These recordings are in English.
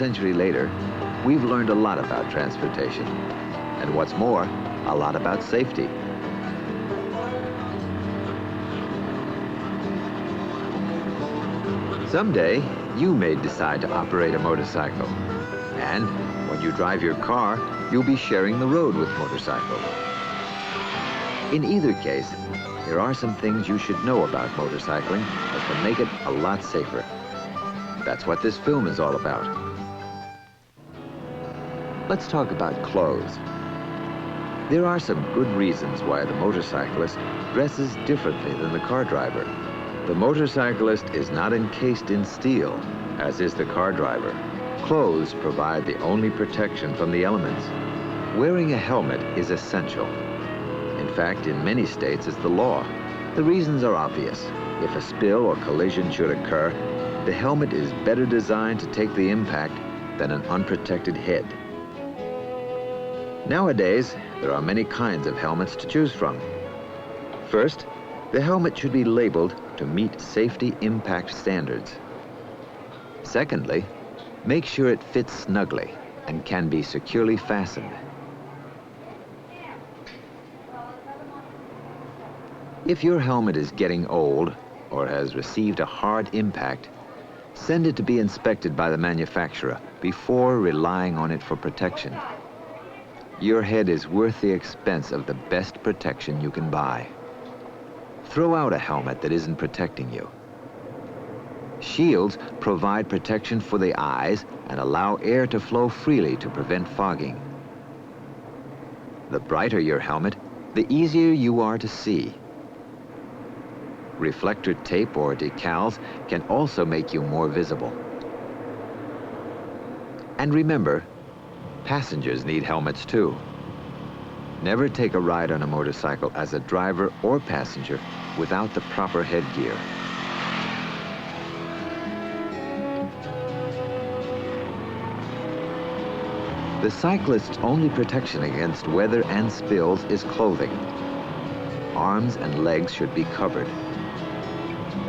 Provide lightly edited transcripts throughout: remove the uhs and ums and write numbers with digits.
century later, we've learned a lot about transportation. And what's more, a lot about safety. Someday, you may decide to operate a motorcycle. And when you drive your car, you'll be sharing the road with motorcycles. In either case, there are some things you should know about motorcycling that can make it a lot safer. That's what this film is all about. Let's talk about clothes. There are some good reasons why the motorcyclist dresses differently than the car driver. The motorcyclist is not encased in steel, as is the car driver. Clothes provide the only protection from the elements. Wearing a helmet is essential. In fact, in many states, it's the law. The reasons are obvious. If a spill or collision should occur, the helmet is better designed to take the impact than an unprotected head. Nowadays, there are many kinds of helmets to choose from. First, the helmet should be labeled to meet safety impact standards. Secondly, make sure it fits snugly and can be securely fastened. If your helmet is getting old or has received a hard impact, send it to be inspected by the manufacturer before relying on it for protection. Your head is worth the expense of the best protection you can buy. Throw out a helmet that isn't protecting you. Shields provide protection for the eyes and allow air to flow freely to prevent fogging. The brighter your helmet, the easier you are to see. Reflector tape or decals can also make you more visible. And remember, passengers need helmets too. Never take a ride on a motorcycle as a driver or passenger without the proper headgear. The cyclist's only protection against weather and spills is clothing. Arms and legs should be covered.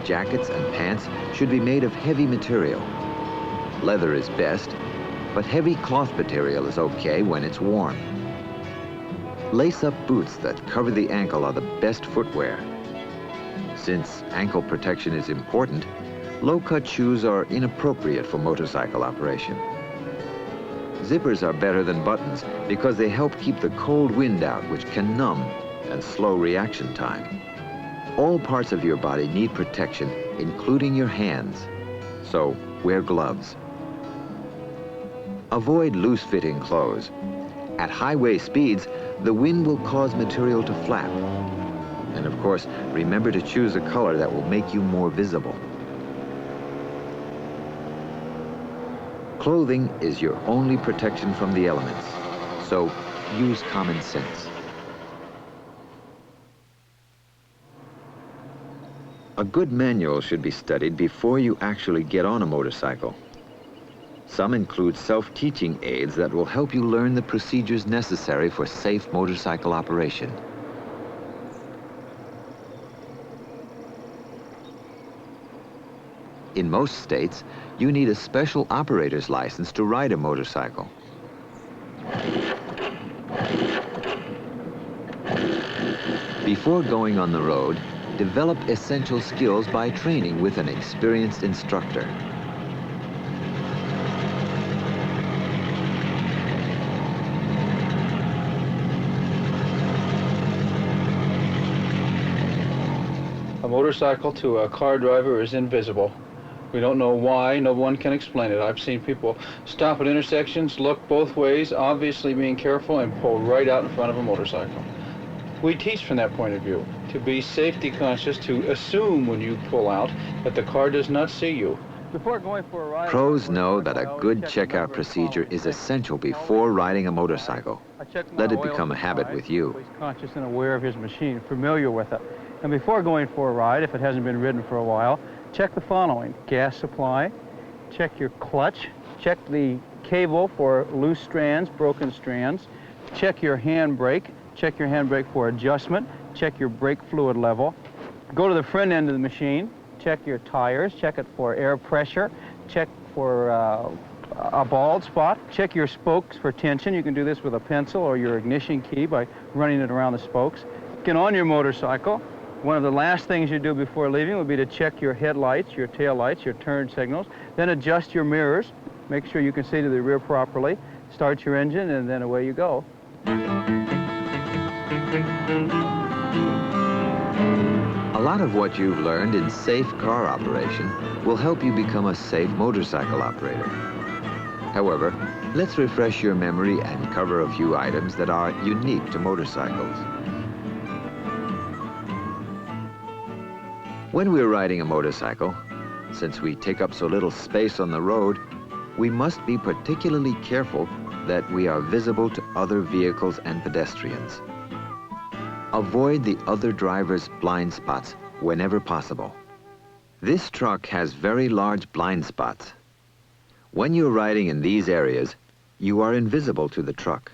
Jackets and pants should be made of heavy material. Leather is best, but heavy cloth material is okay when it's warm. Lace-up boots that cover the ankle are the best footwear. Since ankle protection is important, low-cut shoes are inappropriate for motorcycle operation. Zippers are better than buttons because they help keep the cold wind out, which can numb and slow reaction time. All parts of your body need protection, including your hands. So wear gloves. Avoid loose-fitting clothes. At highway speeds, the wind will cause material to flap. And of course, remember to choose a color that will make you more visible. Clothing is your only protection from the elements, so use common sense. A good manual should be studied before you actually get on a motorcycle. Some include self-teaching aids that will help you learn the procedures necessary for safe motorcycle operation. In most states, you need a special operator's license to ride a motorcycle. Before going on the road, develop essential skills by training with an experienced instructor. A motorcycle to a car driver is invisible. We don't know why, no one can explain it. I've seen people stop at intersections, look both ways, obviously being careful, and pull right out in front of a motorcycle. We teach from that point of view, to be safety conscious, to assume when you pull out that the car does not see you. Before going for a ride, pros know that a good checkout procedure is essential before riding a motorcycle. Let it become a habit with you. He's conscious and aware of his machine, familiar with it. And before going for a ride, if it hasn't been ridden for a while, check the following: gas supply, check your clutch, check the cable for loose strands, broken strands, check your handbrake, check your handbrake for adjustment, check your brake fluid level, go to the front end of the machine, check your tires, check it for air pressure, check for a bald spot, check your spokes for tension. You can do this with a pencil or your ignition key by running it around the spokes. Get on your motorcycle. One of the last things you do before leaving would be to check your headlights, your tail lights, your turn signals, then adjust your mirrors, make sure you can see to the rear properly, start your engine, and then away you go. A lot of what you've learned in safe car operation will help you become a safe motorcycle operator. However, let's refresh your memory and cover a few items that are unique to motorcycles. When we're riding a motorcycle, since we take up so little space on the road, we must be particularly careful that we are visible to other vehicles and pedestrians. Avoid the other driver's blind spots whenever possible. This truck has very large blind spots. When you're riding in these areas, you are invisible to the truck.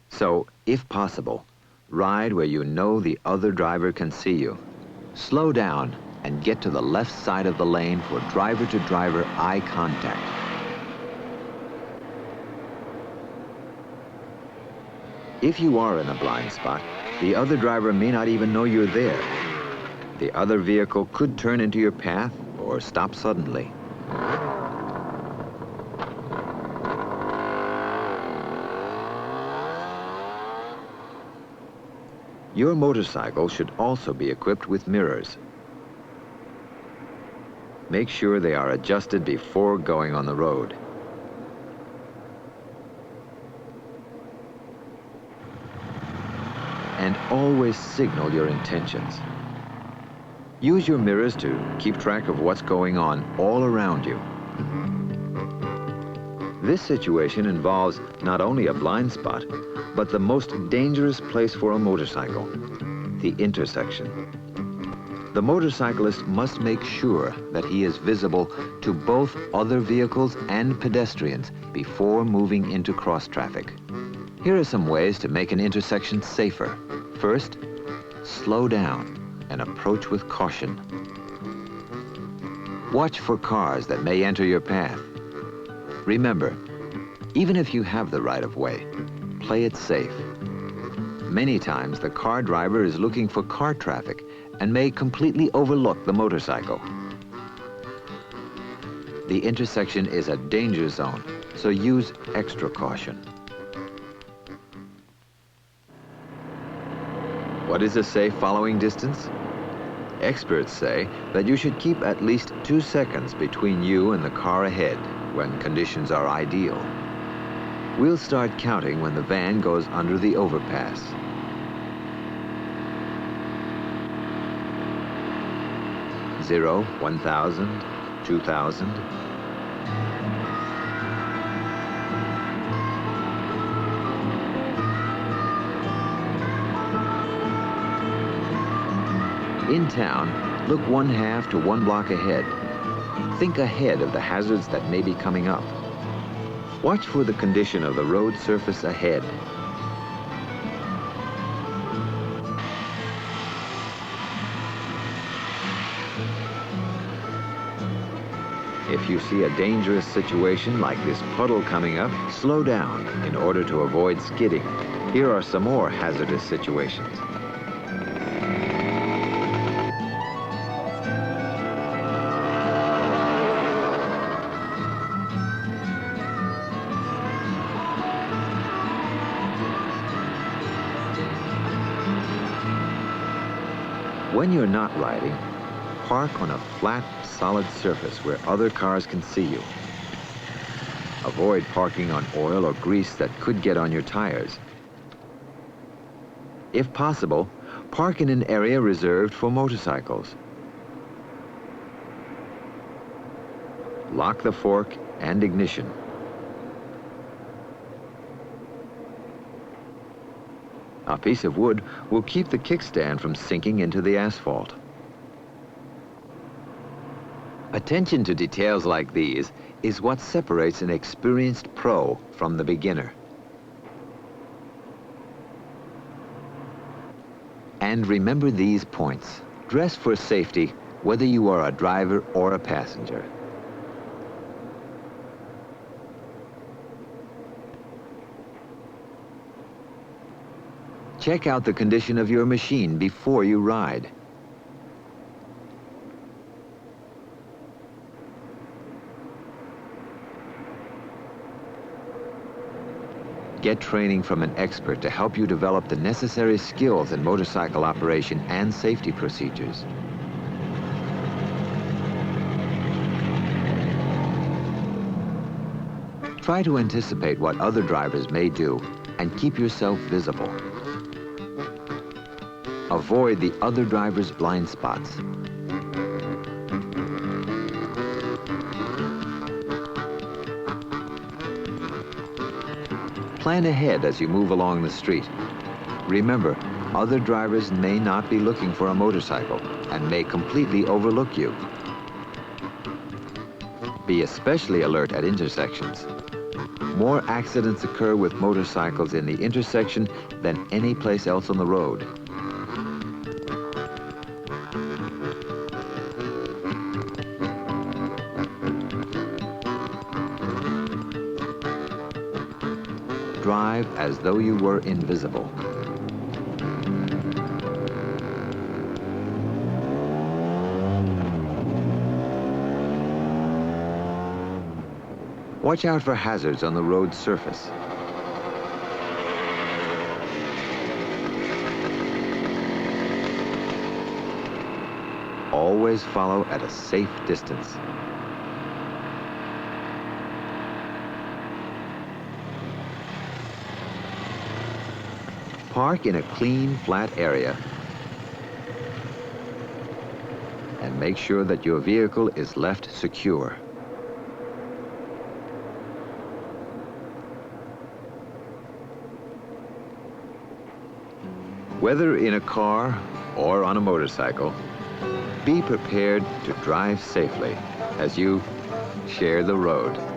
So, if possible, ride where you know the other driver can see you. Slow down and get to the left side of the lane for driver-to-driver eye contact. If you are in a blind spot, the other driver may not even know you're there. The other vehicle could turn into your path or stop suddenly. Your motorcycle should also be equipped with mirrors. Make sure they are adjusted before going on the road. And always signal your intentions. Use your mirrors to keep track of what's going on all around you. This situation involves not only a blind spot, but the most dangerous place for a motorcycle, the intersection. The motorcyclist must make sure that he is visible to both other vehicles and pedestrians before moving into cross traffic. Here are some ways to make an intersection safer. First, slow down and approach with caution. Watch for cars that may enter your path. Remember, even if you have the right-of-way, play it safe. Many times, the car driver is looking for car traffic and may completely overlook the motorcycle. The intersection is a danger zone, so use extra caution. What is a safe following distance? Experts say that you should keep at least 2 seconds between you and the car ahead when conditions are ideal. We'll start counting when the van goes under the overpass. 0, 1,000, 2,000. In town, look 1/2 to 1 block ahead. Think ahead of the hazards that may be coming up. Watch for the condition of the road surface ahead. If you see a dangerous situation like this puddle coming up, slow down in order to avoid skidding. Here are some more hazardous situations. When you're not riding, park on a flat, solid surface where other cars can see you. Avoid parking on oil or grease that could get on your tires. If possible, park in an area reserved for motorcycles. Lock the fork and ignition. A piece of wood will keep the kickstand from sinking into the asphalt. Attention to details like these is what separates an experienced pro from the beginner. And remember these points. Dress for safety, whether you are a driver or a passenger. Check out the condition of your machine before you ride. Get training from an expert to help you develop the necessary skills in motorcycle operation and safety procedures. Try to anticipate what other drivers may do and keep yourself visible. Avoid the other drivers' blind spots. Plan ahead as you move along the street. Remember, other drivers may not be looking for a motorcycle and may completely overlook you. Be especially alert at intersections. More accidents occur with motorcycles in the intersection than any place else on the road. Drive as though you were invisible. Watch out for hazards on the road surface. Always follow at a safe distance. Park in a clean, flat area and make sure that your vehicle is left secure. Whether in a car or on a motorcycle, be prepared to drive safely as you share the road.